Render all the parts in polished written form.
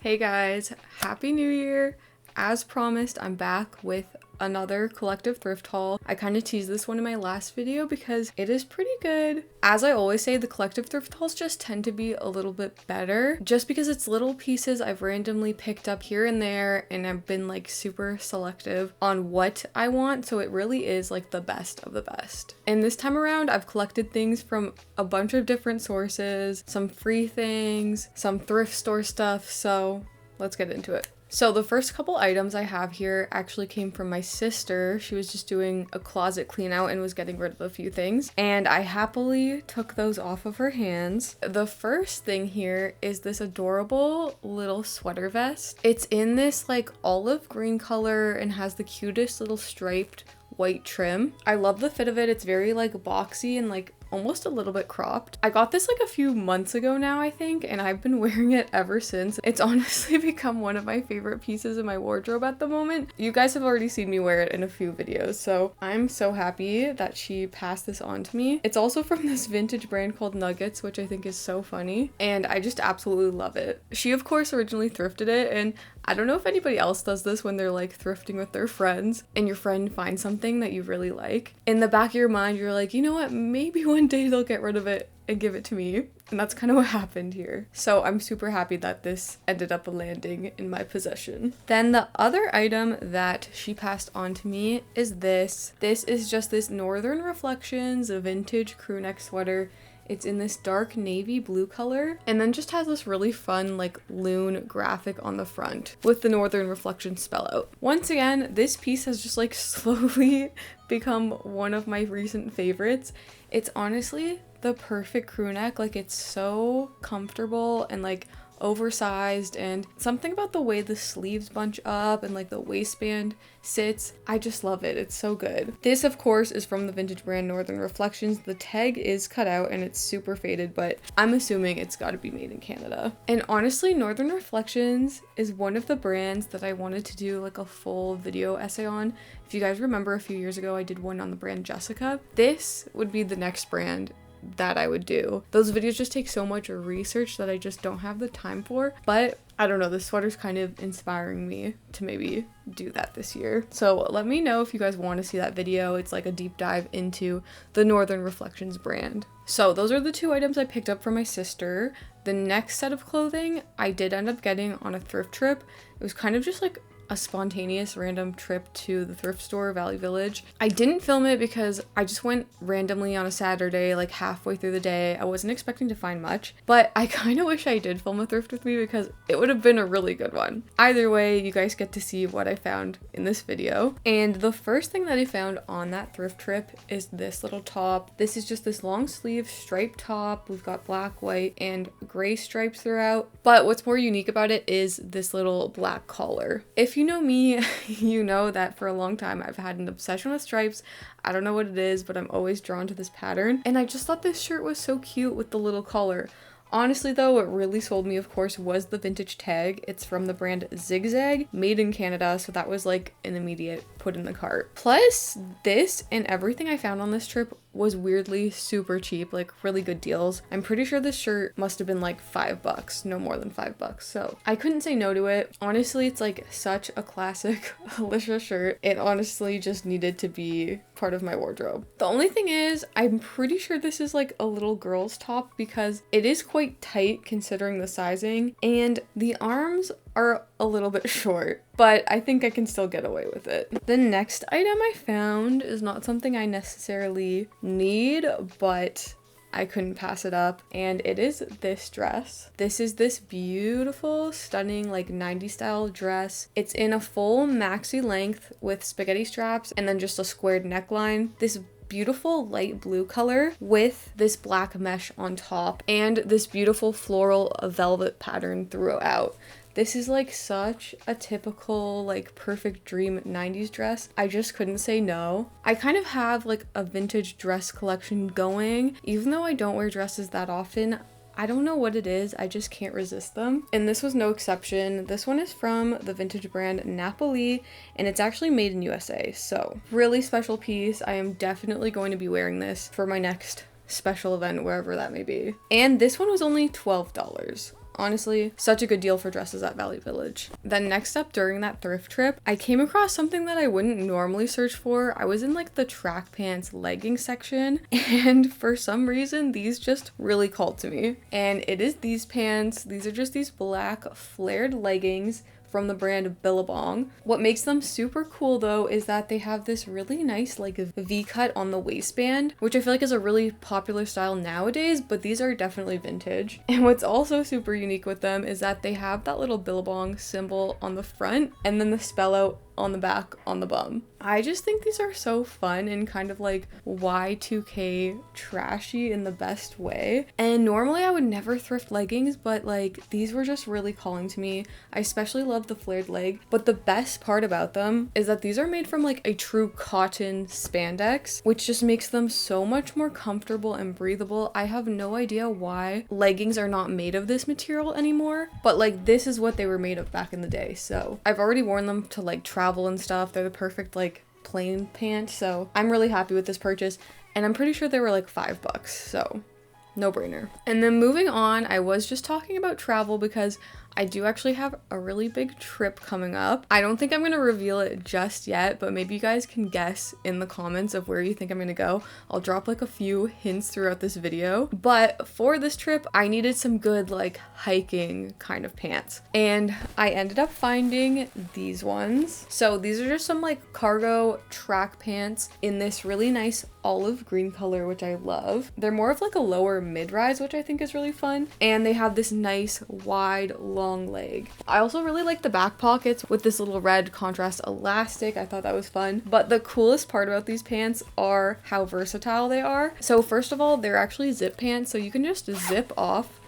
Hey guys, Happy New Year! As promised, I'm back with another collective thrift haul. I kind of teased this one in my last video because it is pretty good. As I always say, the collective thrift hauls just tend to be a little bit better just because it's little pieces I've randomly picked up here and there, and I've been like super selective on what I want, so it really is like the best of the best. And this time around, I've collected things from a bunch of different sources, some free things, some thrift store stuff, so let's get into it. So the first couple items I have here actually came from my sister. She was just doing a closet clean out and was getting rid of a few things, and I happily took those off of her hands. The first thing here is this adorable little sweater vest. It's in this like olive green color and has the cutest little striped white trim. I love the fit of it. It's very like boxy and like almost a little bit cropped. I got this like a few months ago now, I think, and I've been wearing it ever since. It's honestly become one of my favorite pieces in my wardrobe at the moment. You guys have already seen me wear it in a few videos, so I'm so happy that she passed this on to me. It's also from this vintage brand called Nuggets, which I think is so funny, and I just absolutely love it. She of course originally thrifted it, and I don't know if anybody else does this when they're like thrifting with their friends and your friend finds something that you really like. In the back of your mind, you're like, you know what, maybe one day they'll get rid of it and give it to me. And that's kind of what happened here. So I'm super happy that this ended up landing in my possession. Then the other item that she passed on to me is this. This is just this Northern Reflections, a vintage crewneck sweater. It's in this dark navy blue color, and then just has this really fun like loon graphic on the front with the Northern Reflections spell out. Once again, this piece has just like slowly become one of my recent favorites. It's honestly the perfect crew neck. Like, it's so comfortable and like oversized, and something about the way the sleeves bunch up and like the waistband sits, I just love it. It's so good. This of course is from the vintage brand Northern Reflections. The tag is cut out and it's super faded, but I'm assuming it's got to be made in Canada. And honestly, Northern Reflections is one of the brands that I wanted to do like a full video essay on. If you guys remember, a few years ago I did one on the brand Jessica. This would be the next brand that I would do. Those videos just take so much research that I just don't have the time for, but I don't know, this sweater's kind of inspiring me to maybe do that this year. So let me know if you guys want to see that video. It's like a deep dive into the Northern Reflections brand. So those are the two items I picked up from my sister. The next set of clothing I did end up getting on a thrift trip. It was kind of just like a spontaneous random trip to the thrift store, Valley Village. I didn't film it because I just went randomly on a Saturday, like halfway through the day. I wasn't expecting to find much, but I kind of wish I did film a thrift with me because it would have been a really good one. Either way, you guys get to see what I found in this video. And the first thing that I found on that thrift trip is this little top. This is just this long sleeve striped top. We've got black, white, and gray stripes throughout. But what's more unique about it is this little black collar. If you know me, you know that for a long time I've had an obsession with stripes. I don't know what it is, but I'm always drawn to this pattern. And I just thought this shirt was so cute with the little collar. Honestly though, what really sold me, of course, was the vintage tag. It's from the brand Zigzag, made in Canada, so that was like an immediate put in the cart. Plus, this and everything I found on this trip was weirdly super cheap, like really good deals. I'm pretty sure this shirt must have been like $5, no more than $5. So I couldn't say no to it. Honestly, it's like such a classic Alicia shirt. It honestly just needed to be part of my wardrobe. The only thing is, I'm pretty sure this is like a little girl's top because it is quite tight considering the sizing, and the arms are a little bit short, but I think I can still get away with it. The next item I found is not something I necessarily need, but I couldn't pass it up, and it is this dress. This is this beautiful, stunning, like 90s style dress. It's in a full maxi length with spaghetti straps and then just a squared neckline. This beautiful light blue color with this black mesh on top and this beautiful floral velvet pattern throughout. This is like such a typical like perfect dream 90s dress. I just couldn't say no. I kind of have like a vintage dress collection going. Even though I don't wear dresses that often, I don't know what it is, I just can't resist them. And this was no exception. This one is from the vintage brand Napoli, and it's actually made in USA. So really special piece. I am definitely going to be wearing this for my next special event, wherever that may be. And this one was only $12. Honestly, such a good deal for dresses at Value Village. Then next up, during that thrift trip, I came across something that I wouldn't normally search for. I was in like the track pants legging section, and for some reason these just really called to me. And it is these pants. These are just these black flared leggings from the brand Billabong. What makes them super cool though is that they have this really nice like V-cut on the waistband, which I feel like is a really popular style nowadays, but these are definitely vintage. And what's also super unique with them is that they have that little Billabong symbol on the front and then the spell out on the back on the bum. I just think these are so fun and kind of like Y2K trashy in the best way. And normally I would never thrift leggings, but like these were just really calling to me. I especially love the flared leg, but the best part about them is that these are made from like a true cotton spandex, which just makes them so much more comfortable and breathable. I have no idea why leggings are not made of this material anymore, but like this is what they were made of back in the day. So I've already worn them to like travel and stuff. They're the perfect like plain pants, so I'm really happy with this purchase, and I'm pretty sure they were like $5, so no brainer. And then moving on, I was just talking about travel because I do actually have a really big trip coming up. I don't think I'm going to reveal it just yet, but maybe you guys can guess in the comments of where you think I'm going to go. I'll drop like a few hints throughout this video. But for this trip, I needed some good like hiking kind of pants. And I ended up finding these ones. So these are just some like cargo track pants in this really nice olive green color, which I love. They're more of like a lower mid-rise, which I think is really fun. And they have this nice wide long leg. I also really like the back pockets with this little red contrast elastic. I thought that was fun. But the coolest part about these pants are how versatile they are. So first of all, they're actually zip pants, so you can just zip off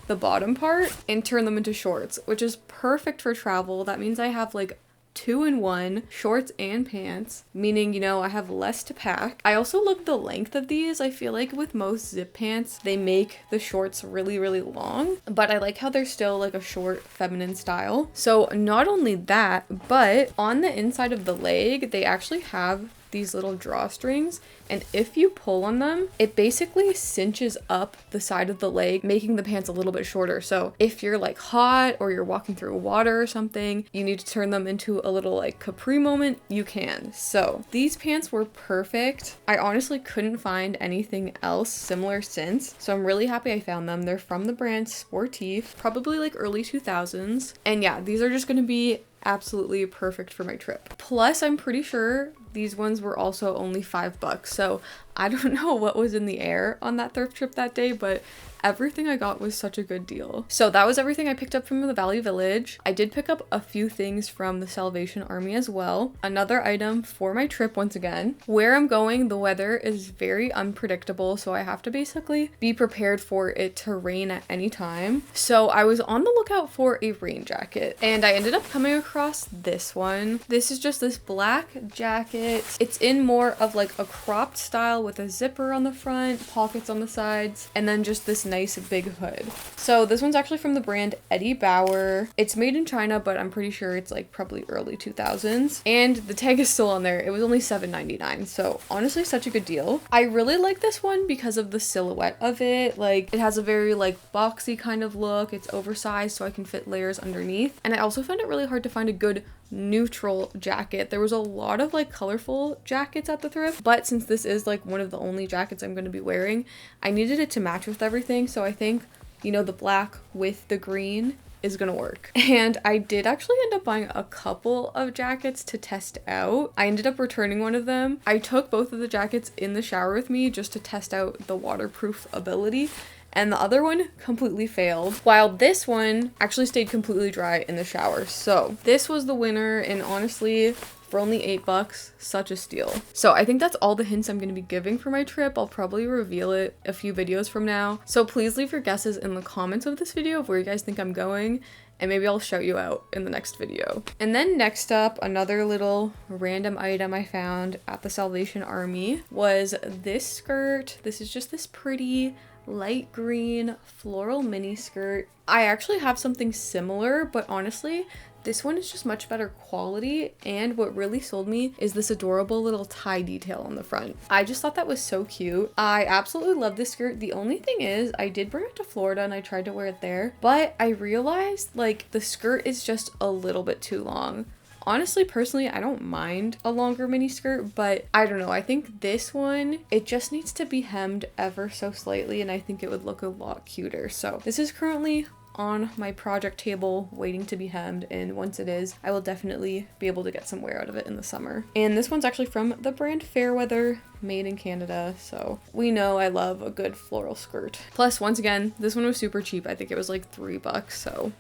the bottom part and turn them into shorts, which is perfect for travel. That means I have like 2-in-1 shorts and pants, meaning, you know, I have less to pack. I also love the length of these. I feel like with most zip pants, they make the shorts really, really long, but I like how they're still like a short feminine style. So not only that, but on the inside of the leg, they actually have these little drawstrings, and if you pull on them, it basically cinches up the side of the leg, making the pants a little bit shorter. So if you're like hot or you're walking through water or something, you need to turn them into a little like capri moment, you can. So these pants were perfect. I honestly couldn't find anything else similar since, so I'm really happy I found them. They're from the brand Sportif, probably like early 2000s, and yeah, these are just gonna be absolutely perfect for my trip. Plus, I'm pretty sure these ones were also only $5, so I don't know what was in the air on that thrift trip that day, but everything I got was such a good deal. So that was everything I picked up from the Value Village. I did pick up a few things from the Salvation Army as well. Another item for my trip once again. Where I'm going, the weather is very unpredictable, so I have to basically be prepared for it to rain at any time. So I was on the lookout for a rain jacket, and I ended up coming across this one. This is just this black jacket. It's in more of like a cropped style with a zipper on the front, pockets on the sides, and then just this nice big hood. So this one's actually from the brand Eddie Bauer. It's made in China, but I'm pretty sure it's like probably early 2000s, and the tag is still on there. It was only $7.99, so honestly such a good deal. I really like this one because of the silhouette of it. Like, it has a very like boxy kind of look. It's oversized so I can fit layers underneath, and I also found it really hard to find a good neutral jacket. There was a lot of like colorful jackets at the thrift, but since this is like one of the only jackets I'm going to be wearing, I needed it to match with everything. So I think, you know, the black with the green is gonna work. And I did actually end up buying a couple of jackets to test out. I ended up returning one of them. I took both of the jackets in the shower with me just to test out the waterproof ability, and the other one completely failed, while this one actually stayed completely dry in the shower. So this was the winner, and honestly, for only $8, such a steal. So I think that's all the hints I'm going to be giving for my trip. I'll probably reveal it a few videos from now. So please leave your guesses in the comments of this video of where you guys think I'm going, and maybe I'll shout you out in the next video. And then next up, another little random item I found at the Salvation Army was this skirt. This is just this pretty light green floral mini skirt. I actually have something similar, but honestly, This one is just much better quality, and what really sold me is this adorable little tie detail on the front. I just thought that was so cute. I absolutely love this skirt. The only thing is I did bring it to Florida and I tried to wear it there, but I realized like the skirt is just a little bit too long. Honestly, personally, I don't mind a longer mini skirt, but I don't know. I think this one, it just needs to be hemmed ever so slightly, and I think it would look a lot cuter. So this is currently on my project table waiting to be hemmed, and once it is, I will definitely be able to get some wear out of it in the summer. And this one's actually from the brand Fairweather, made in Canada, so we know I love a good floral skirt. Plus, once again, this one was super cheap. I think it was like $3, so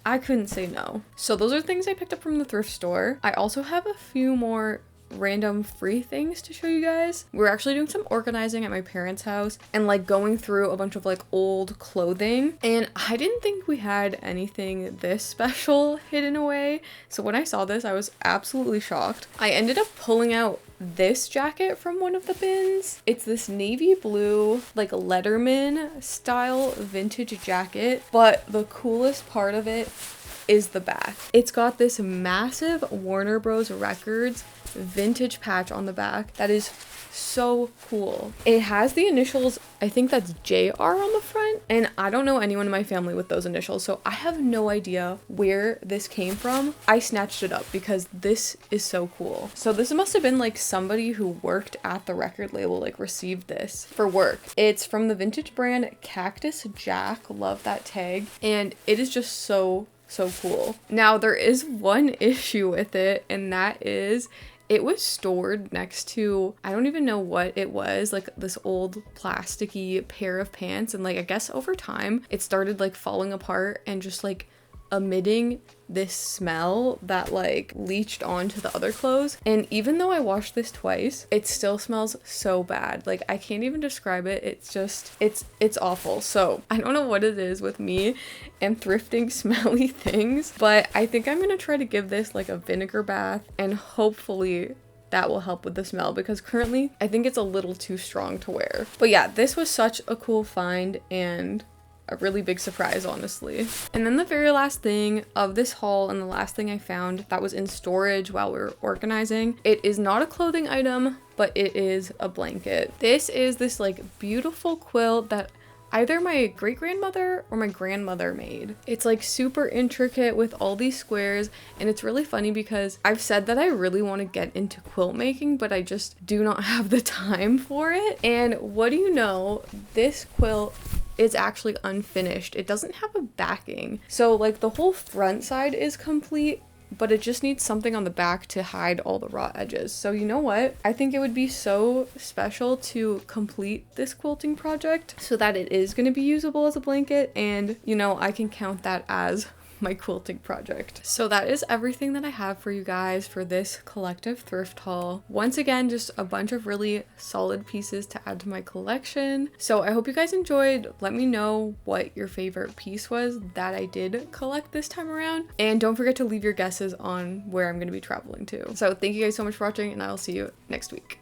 I couldn't say no. So those are things I picked up from the thrift store. I also have a few more random free things to show you guys. We're actually doing some organizing at my parents' house and like going through a bunch of like old clothing, and I didn't think we had anything this special hidden away. So when I saw this, I was absolutely shocked. I ended up pulling out this jacket from one of the bins. It's this navy blue like Letterman style vintage jacket, but the coolest part of it is the back. It's got this massive Warner Bros. Records vintage patch on the back that is so cool. It has the initials, I think that's JR on the front, and I don't know anyone in my family with those initials, so I have no idea where this came from. I snatched it up because this is so cool. So this must have been like somebody who worked at the record label like received this for work. It's from the vintage brand Cactus Jack. Love that tag, and it is just so cool. Now there is one issue with it, and that is it was stored next to, I don't even know what it was, like this old plasticky pair of pants, and like I guess over time it started like falling apart and just like emitting this smell that like leached onto the other clothes. And even though I washed this twice, it still smells so bad. Like I can't even describe it. It's just it's awful. So I don't know what it is with me and thrifting smelly things, but I think I'm gonna try to give this like a vinegar bath, and hopefully that will help with the smell, because currently I think it's a little too strong to wear. But yeah, this was such a cool find and a really big surprise, honestly. And then the very last thing of this haul, and the last thing I found that was in storage while we were organizing, it is not a clothing item, but it is a blanket. This is this like beautiful quilt that either my great-grandmother or my grandmother made. It's like super intricate with all these squares, and it's really funny because I've said that I really want to get into quilt making, but I just do not have the time for it. And what do you know, this quilt is actually unfinished. It doesn't have a backing. So like the whole front side is complete, but it just needs something on the back to hide all the raw edges. So you know what? I think it would be so special to complete this quilting project so that it is going to be usable as a blanket, and you know, I can count that as my quilting project. So that is everything that I have for you guys for this collective thrift haul. Once again, just a bunch of really solid pieces to add to my collection. So I hope you guys enjoyed. Let me know what your favorite piece was that I did collect this time around, and don't forget to leave your guesses on where I'm going to be traveling to. So thank you guys so much for watching, and I will see you next week.